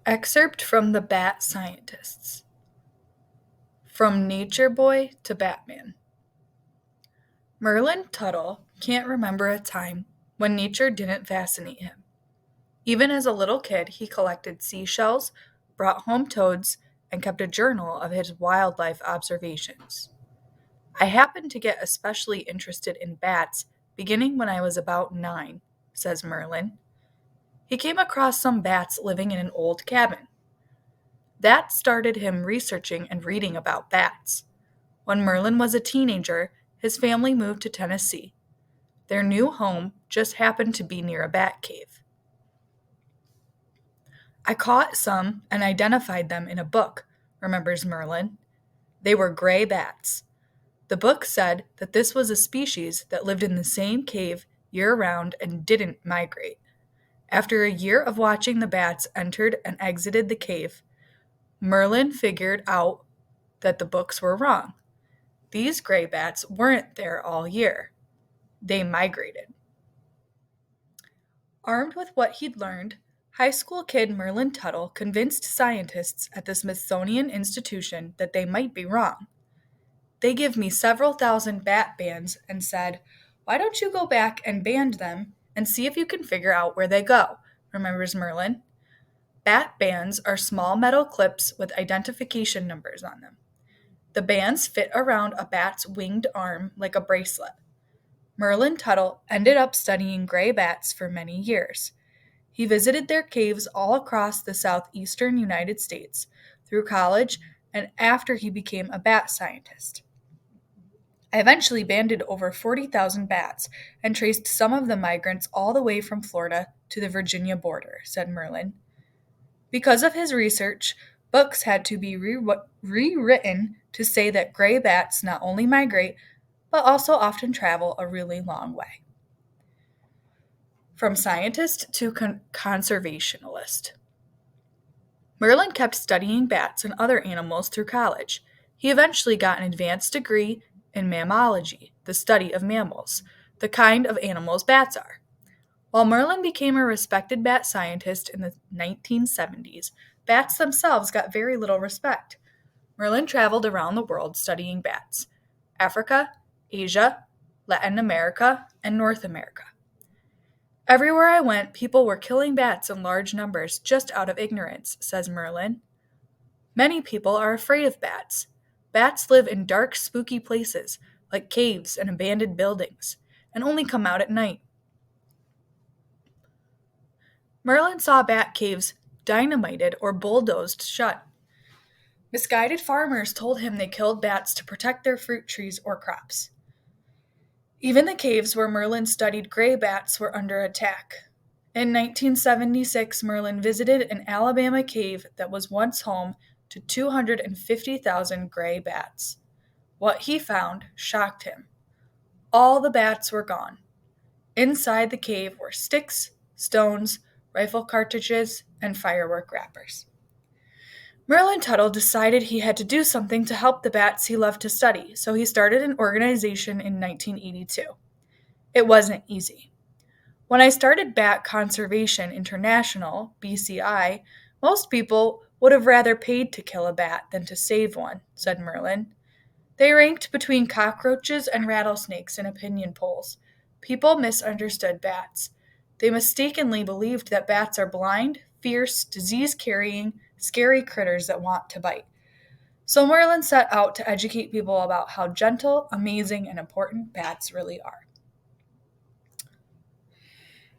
Excerpt from The Bat Scientists. From Nature Boy to Batman. Merlin Tuttle can't remember a time when nature didn't fascinate him. Even as a little kid, he collected seashells, brought home toads, and kept a journal of his wildlife observations. I happened to get especially interested in bats beginning when I was about 9, says Merlin. He came across some bats living in an old cabin. That started him researching and reading about bats. When Merlin was a teenager, his family moved to Tennessee. Their new home just happened to be near a bat cave. I caught some and identified them in a book, remembers Merlin. They were gray bats. The book said that this was a species that lived in the same cave year-round and didn't migrate. After a year of watching the bats entered and exited the cave, Merlin figured out that the books were wrong. These gray bats weren't there all year. They migrated. Armed with what he'd learned, high school kid Merlin Tuttle convinced scientists at the Smithsonian Institution that they might be wrong. They give me several thousand bat bands and said, "Why don't you go back and band them and see if you can figure out where they go," remembers Merlin. Bat bands are small metal clips with identification numbers on them. The bands fit around a bat's winged arm like a bracelet. Merlin Tuttle ended up studying gray bats for many years. He visited their caves all across the southeastern United States through college and after he became a bat scientist. I eventually banded over 40,000 bats and traced some of the migrants all the way from Florida to the Virginia border, said Merlin. Because of his research, books had to be rewritten to say that gray bats not only migrate, but also often travel a really long way. From scientist to conservationalist. Merlin kept studying bats and other animals through college. He eventually got an advanced degree in mammalogy, the study of mammals, the kind of animals bats are. While Merlin became a respected bat scientist in the 1970s, bats themselves got very little respect. Merlin traveled around the world studying bats: Africa, Asia, Latin America, and North America. Everywhere I went, people were killing bats in large numbers just out of ignorance, says Merlin. Many people are afraid of bats. Bats live in dark, spooky places, like caves and abandoned buildings, and only come out at night. Merlin saw bat caves dynamited or bulldozed shut. Misguided farmers told him they killed bats to protect their fruit trees or crops. Even the caves where Merlin studied gray bats were under attack. In 1976, Merlin visited an Alabama cave that was once home to 250,000 gray bats. What he found shocked him. All the bats were gone. Inside the cave were sticks, stones, rifle cartridges, and firework wrappers. Merlin Tuttle decided he had to do something to help the bats he loved to study, so he started an organization in 1982. It wasn't easy. When I started Bat Conservation International, BCI, most people would have rather paid to kill a bat than to save one, said Merlin. They ranked between cockroaches and rattlesnakes in opinion polls. People misunderstood bats. They mistakenly believed that bats are blind, fierce, disease-carrying, scary critters that want to bite. So Merlin set out to educate people about how gentle, amazing, and important bats really are.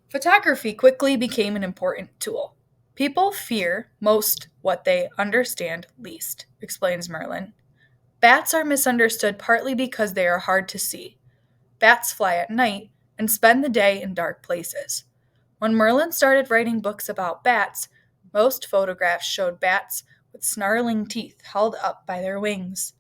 Photography quickly became an important tool. People fear most what they understand least, explains Merlin. Bats are misunderstood partly because they are hard to see. Bats fly at night and spend the day in dark places. When Merlin started writing books about bats, most photographs showed bats with snarling teeth held up by their wings.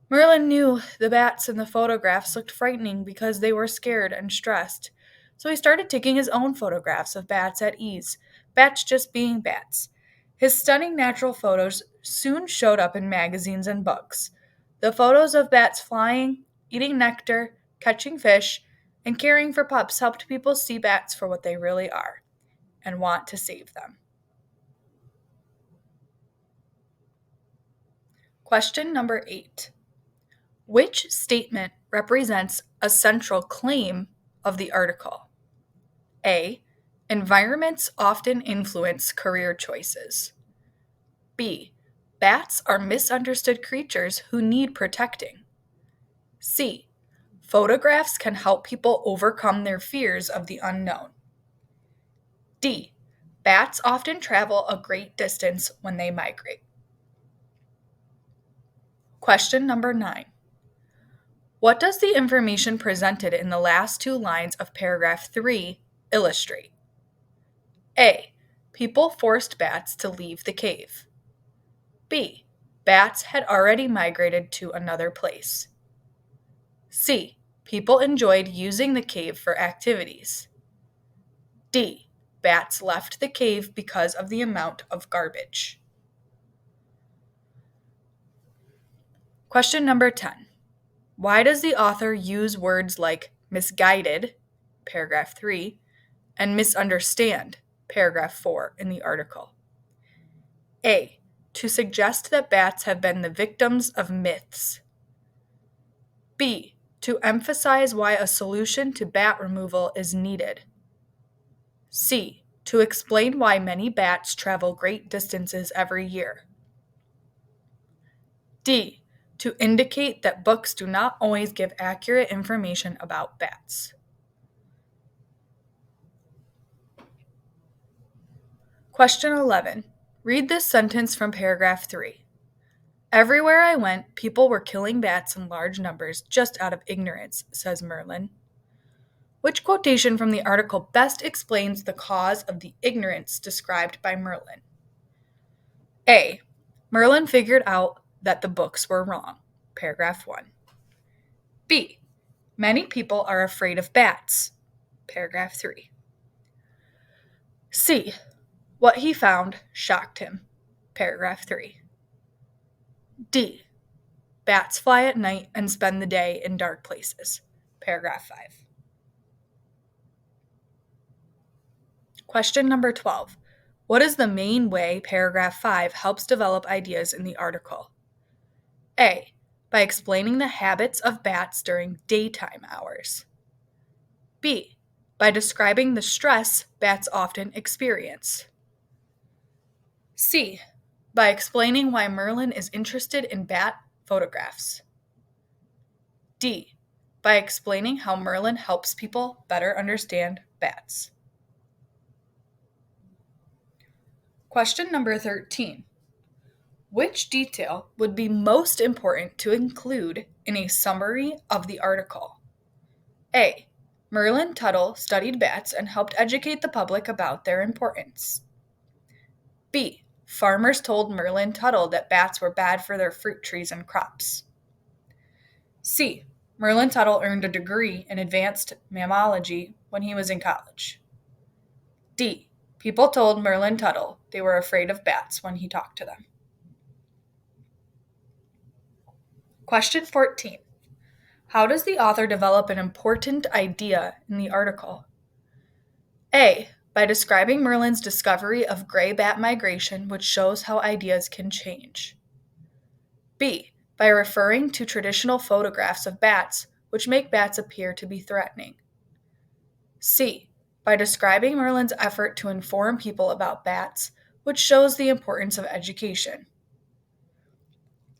Merlin knew the bats in the photographs looked frightening because they were scared and stressed, so he started taking his own photographs of bats at ease, bats just being bats. His stunning natural photos soon showed up in magazines and books. The photos of bats flying, eating nectar, catching fish, and caring for pups helped people see bats for what they really are and want to save them. Question number 8. Which statement represents a central claim of the article? A. Environments often influence career choices. B. Bats are misunderstood creatures who need protecting. C. Photographs can help people overcome their fears of the unknown. D. Bats often travel a great distance when they migrate. Question number 9. What does the information presented in the last two lines of paragraph 3 illustrate? A. People forced bats to leave the cave. B. Bats had already migrated to another place. C. People enjoyed using the cave for activities. D. Bats left the cave because of the amount of garbage. Question number 10. Why does the author use words like misguided, paragraph 3, and misunderstand, paragraph 4, in the article? A. To suggest that bats have been the victims of myths. B. To emphasize why a solution to bat removal is needed. C. To explain why many bats travel great distances every year. D. To indicate that books do not always give accurate information about bats. Question 11. Read this sentence from paragraph 3. Everywhere I went, people were killing bats in large numbers just out of ignorance, says Merlin. Which quotation from the article best explains the cause of the ignorance described by Merlin? A. Merlin figured out that the books were wrong, paragraph 1. B. Many people are afraid of bats, paragraph 3. C. What he found shocked him, paragraph 3. D. Bats fly at night and spend the day in dark places, paragraph 5. Question number 12. What is the main way paragraph 5 helps develop ideas in the article? A. By explaining the habits of bats during daytime hours. B. By describing the stress bats often experience. C. By explaining why Merlin is interested in bat photographs. D. By explaining how Merlin helps people better understand bats. Question number 13. Which detail would be most important to include in a summary of the article? A. Merlin Tuttle studied bats and helped educate the public about their importance. B. Farmers told Merlin Tuttle that bats were bad for their fruit trees and crops. C. Merlin Tuttle earned a degree in advanced mammalogy when he was in college. D. People told Merlin Tuttle they were afraid of bats when he talked to them. Question 14. How does the author develop an important idea in the article? A. By describing Merlin's discovery of gray bat migration, which shows how ideas can change. B. By referring to traditional photographs of bats, which make bats appear to be threatening. C. By describing Merlin's effort to inform people about bats, which shows the importance of education.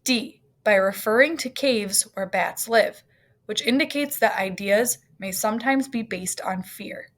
D. By referring to caves where bats live, which indicates that ideas may sometimes be based on fear.